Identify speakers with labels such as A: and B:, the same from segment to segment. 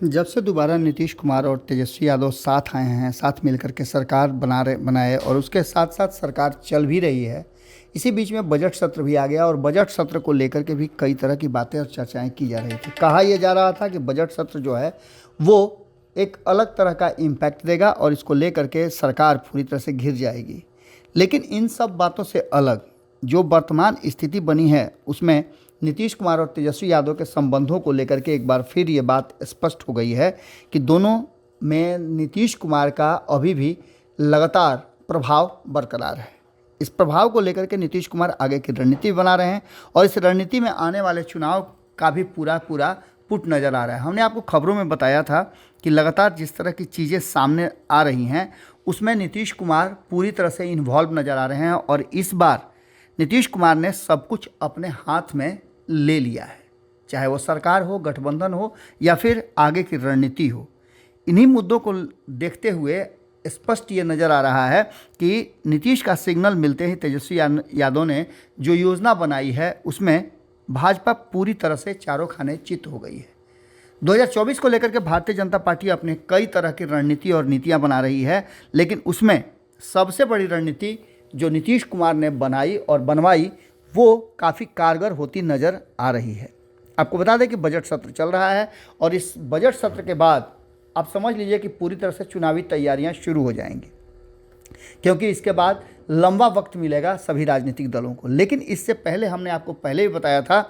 A: जब से दोबारा नीतीश कुमार और तेजस्वी यादव साथ आए हैं, साथ मिलकर के सरकार बनाए और उसके साथ साथ सरकार चल भी रही है। इसी बीच में बजट सत्र भी आ गया और बजट सत्र को लेकर के भी कई तरह की बातें और चर्चाएं की जा रही थी। कहा यह जा रहा था कि बजट सत्र जो है वो एक अलग तरह का इम्पैक्ट देगा और इसको लेकर के सरकार पूरी तरह से घिर जाएगी। लेकिन इन सब बातों से अलग जो वर्तमान स्थिति बनी है उसमें नीतीश कुमार और तेजस्वी यादव के संबंधों को लेकर के एक बार फिर ये बात स्पष्ट हो गई है कि दोनों में नीतीश कुमार का अभी भी लगातार प्रभाव बरकरार है। इस प्रभाव को लेकर के नीतीश कुमार आगे की रणनीति बना रहे हैं और इस रणनीति में आने वाले चुनाव का भी पूरा पुट नज़र आ रहा है। हमने आपको खबरों में बताया था कि लगातार जिस तरह की चीज़ें सामने आ रही हैं उसमें नीतीश कुमार पूरी तरह से इन्वॉल्व नज़र आ रहे हैं और इस बार नीतीश कुमार ने सब कुछ अपने हाथ में ले लिया है, चाहे वो सरकार हो, गठबंधन हो या फिर आगे की रणनीति हो। इन्हीं मुद्दों को देखते हुए स्पष्ट ये नज़र आ रहा है कि नीतीश का सिग्नल मिलते ही तेजस्वी यादव ने जो योजना बनाई है उसमें भाजपा पूरी तरह से चारों खाने चित हो गई है। 2024 को लेकर के भारतीय जनता पार्टी अपने कई तरह की रणनीति और नीतियां बना रही है, लेकिन उसमें सबसे बड़ी रणनीति जो नीतीश कुमार ने बनाई और बनवाई वो काफ़ी कारगर होती नज़र आ रही है। आपको बता दें कि बजट सत्र चल रहा है और इस बजट सत्र के बाद आप समझ लीजिए कि पूरी तरह से चुनावी तैयारियां शुरू हो जाएंगी, क्योंकि इसके बाद लंबा वक्त मिलेगा सभी राजनीतिक दलों को। लेकिन इससे पहले हमने आपको पहले भी बताया था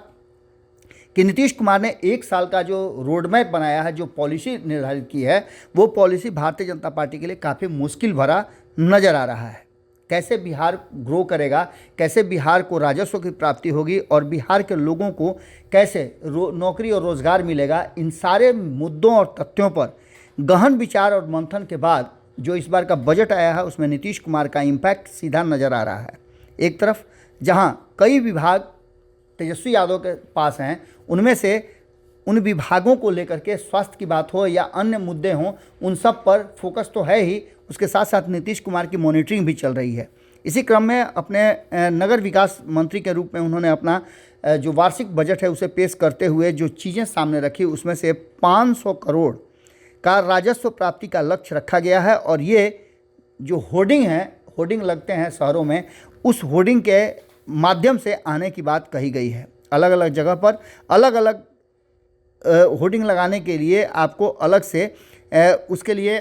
A: कि नीतीश कुमार ने 1 साल का जो रोड मैप बनाया है, जो पॉलिसी निर्धारित की है, वो पॉलिसी भारतीय जनता पार्टी के लिए काफ़ी मुश्किल भरा नज़र आ रहा है। कैसे बिहार ग्रो करेगा, कैसे बिहार को राजस्व की प्राप्ति होगी और बिहार के लोगों को कैसे नौकरी और रोज़गार मिलेगा, इन सारे मुद्दों और तथ्यों पर गहन विचार और मंथन के बाद जो इस बार का बजट आया है उसमें नीतीश कुमार का इम्पैक्ट सीधा नज़र आ रहा है। एक तरफ जहां कई विभाग तेजस्वी यादव के पास हैं, उनमें से उन विभागों को लेकर के स्वास्थ्य की बात हो या अन्य मुद्दे हों, उन सब पर फोकस तो है ही, उसके साथ साथ नीतीश कुमार की मॉनिटरिंग भी चल रही है। इसी क्रम में अपने नगर विकास मंत्री के रूप में उन्होंने अपना जो वार्षिक बजट है उसे पेश करते हुए जो चीज़ें सामने रखी उसमें से 500 करोड़ का राजस्व प्राप्ति का लक्ष्य रखा गया है और ये जो होर्डिंग लगते हैं शहरों में, उस होर्डिंग के माध्यम से आने की बात कही गई है। अलग अलग जगह पर अलग अलग होर्डिंग लगाने के लिए आपको अलग से उसके लिए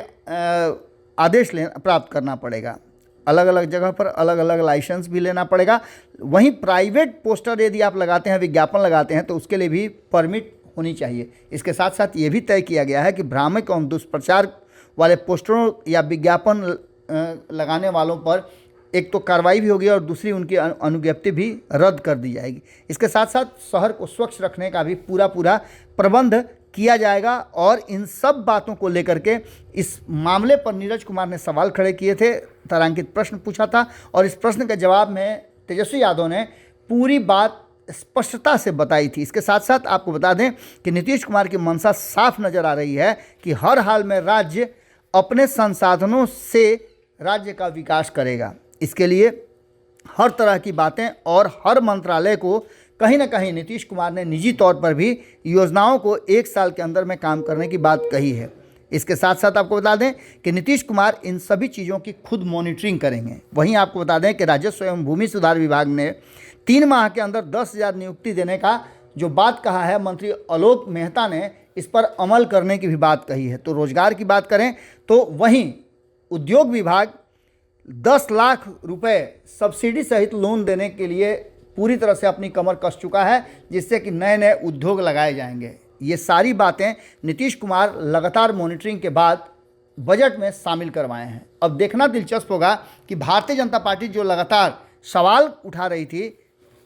A: आदेश प्राप्त करना पड़ेगा। अलग अलग जगह पर अलग अलग लाइसेंस भी लेना पड़ेगा। वहीं प्राइवेट पोस्टर यदि आप लगाते हैं, विज्ञापन लगाते हैं, तो उसके लिए भी परमिट होनी चाहिए। इसके साथ साथ ये भी तय किया गया है कि भ्रामक एवं दुष्प्रचार वाले पोस्टरों या विज्ञापन लगाने वालों पर एक तो कार्रवाई भी होगी और दूसरी उनकी अनुज्ञप्ति भी रद्द कर दी जाएगी। इसके साथ साथ शहर को स्वच्छ रखने का भी पूरा प्रबंध किया जाएगा और इन सब बातों को लेकर के इस मामले पर नीरज कुमार ने सवाल खड़े किए थे, तारांकित प्रश्न पूछा था और इस प्रश्न के जवाब में तेजस्वी यादव ने पूरी बात स्पष्टता से बताई थी। इसके साथ साथ आपको बता दें कि नीतीश कुमार की मंशा साफ नज़र आ रही है कि हर हाल में राज्य अपने संसाधनों से राज्य का विकास करेगा। इसके लिए हर तरह की बातें और हर मंत्रालय को कहीं ना कहीं नीतीश कुमार ने निजी तौर पर भी योजनाओं को 1 साल के अंदर में काम करने की बात कही है। इसके साथ साथ आपको बता दें कि नीतीश कुमार इन सभी चीज़ों की खुद मॉनिटरिंग करेंगे। वहीं आपको बता दें कि राजस्व एवं भूमि सुधार विभाग ने 3 माह के अंदर 10,000 नियुक्ति देने का जो बात कहा है, मंत्री आलोक मेहता ने इस पर अमल करने की भी बात कही है। तो रोजगार की बात करें तो वहीं उद्योग विभाग 10 लाख रुपए सब्सिडी सहित लोन देने के लिए पूरी तरह से अपनी कमर कस चुका है, जिससे कि नए नए उद्योग लगाए जाएंगे। ये सारी बातें नीतीश कुमार लगातार मॉनिटरिंग के बाद बजट में शामिल करवाए हैं। अब देखना दिलचस्प होगा कि भारतीय जनता पार्टी जो लगातार सवाल उठा रही थी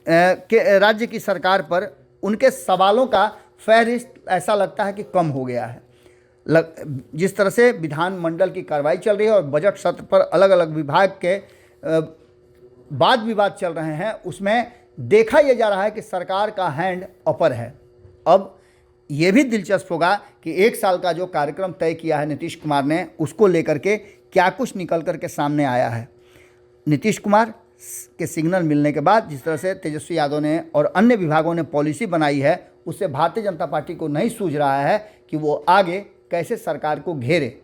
A: कि राज्य की सरकार पर, उनके सवालों का फहरिस्त ऐसा लगता है कि कम हो गया है। जिस तरह से विधानमंडल की कार्रवाई चल रही है और बजट सत्र पर अलग अलग विभाग के वाद विवाद चल रहे हैं, उसमें देखा यह जा रहा है कि सरकार का हैंड अपर है। अब ये भी दिलचस्प होगा कि 1 साल का जो कार्यक्रम तय किया है नीतीश कुमार ने, उसको लेकर के क्या कुछ निकल कर के सामने आया है। नीतीश कुमार के सिग्नल मिलने के बाद जिस तरह से तेजस्वी यादव ने और अन्य विभागों ने पॉलिसी बनाई है, उससे भारतीय जनता पार्टी को नहीं सूझ रहा है कि वो आगे कैसे सरकार को घेरे।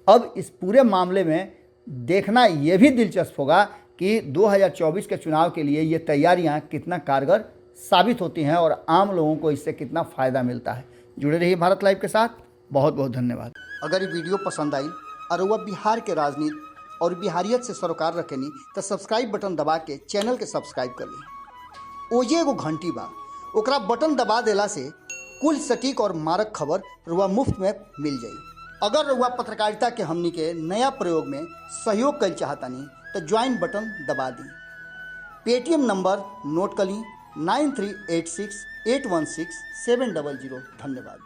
A: अब इस पूरे मामले में देखना ये भी दिलचस्प होगा कि 2024 के चुनाव के लिए ये तैयारियां कितना कारगर साबित होती हैं और आम लोगों को इससे कितना फ़ायदा मिलता है। जुड़े रहिए भारत लाइव के साथ। बहुत बहुत धन्यवाद। अगर ये वीडियो पसंद आई और वह बिहार के राजनीति और बिहारियत से सरोकार रखेनी तो सब्सक्राइब बटन दबा के चैनल के सब्सक्राइब कर ली। ओजे एगो घंटी बा, ओकरा बटन दबा देला से कुल सटीक और मारक खबर रुआ मुफ्त में मिल जाई। अगर रुआ पत्रकारिता के हमनी के नया प्रयोग में सहयोग कर चाहतानी तो ज्वाइन बटन दबा दी। पेटीएम नंबर नोट कर ली 9386816700। धन्यवाद।